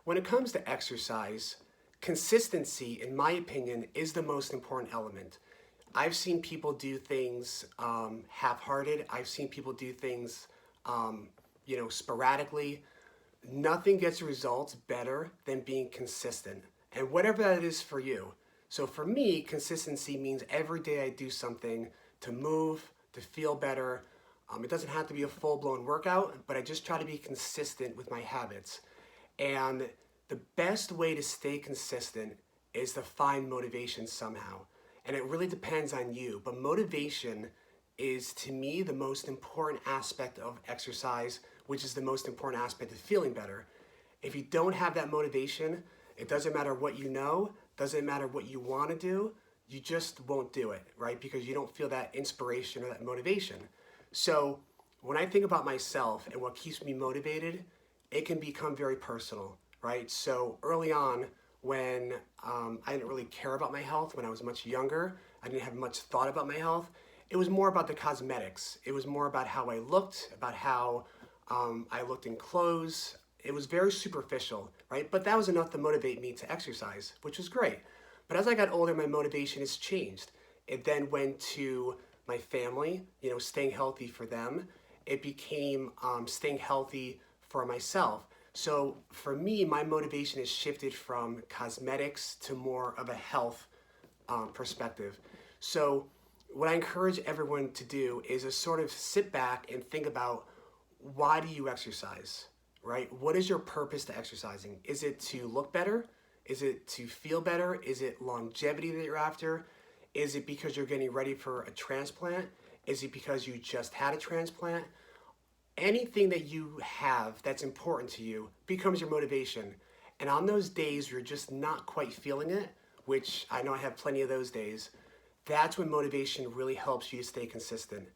When it comes to exercise, consistency, in my opinion, is the most important element. I've seen people do things half-hearted. I've seen people do things, sporadically. Nothing gets results better than being consistent, and whatever that is for you. So for me, consistency means every day I do something to move, to feel better. It doesn't have to be a full-blown workout, but I just try to be consistent with my habits. And the best way to stay consistent is to find motivation somehow. And it really depends on you. But motivation is, to me, the most important aspect of exercise, which is the most important aspect of feeling better. If you don't have that motivation, it doesn't matter what you know, doesn't matter what you want to do, you just won't do it, right? Because you don't feel that inspiration or that motivation. So when I think about myself and what keeps me motivated, it can become very personal, right? So early on, when I didn't really care about my health, when I was much younger, I didn't have much thought about my health. It was more about the cosmetics. It was more about how I looked, about how I looked in clothes. It was very superficial, right? But that was enough to motivate me to exercise, which was great. But as I got older, my motivation has changed. It then went to my family, staying healthy for them. It became staying healthy for myself. So for me, my motivation has shifted from cosmetics to more of a health perspective. So what I encourage everyone to do is to sort of sit back and think about, why do you exercise, right? What is your purpose to exercising? Is it to look better? Is it to feel better? Is it longevity that you're after? Is it because you're getting ready for a transplant? Is it because you just had a transplant? Anything that you have that's important to you becomes your motivation. And on those days you're just not quite feeling it, which I know I have plenty of those days, that's when motivation really helps you to stay consistent.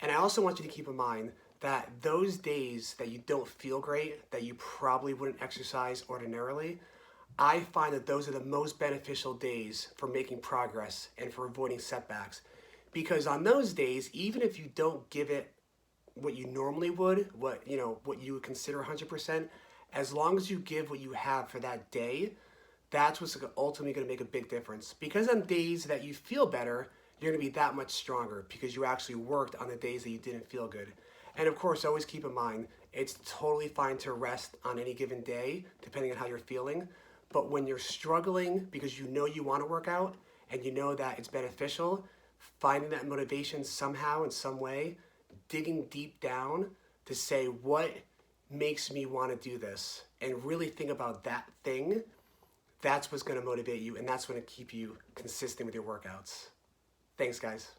And I also want you to keep in mind that those days that you don't feel great, that you probably wouldn't exercise ordinarily, I find that those are the most beneficial days for making progress and for avoiding setbacks. Because on those days, even if you don't give it what you normally would, what you would consider 100%, as long as you give what you have for that day, that's what's ultimately going to make a big difference. Because on days that you feel better, you're going to be that much stronger because you actually worked on the days that you didn't feel good. And of course, always keep in mind, it's totally fine to rest on any given day, depending on how you're feeling. But when you're struggling because you know you want to work out and you know that it's beneficial, finding that motivation somehow in some way, digging deep down to say, what makes me want to do this? And really think about that thing. That's what's going to motivate you, and that's going to keep you consistent with your workouts. Thanks, guys.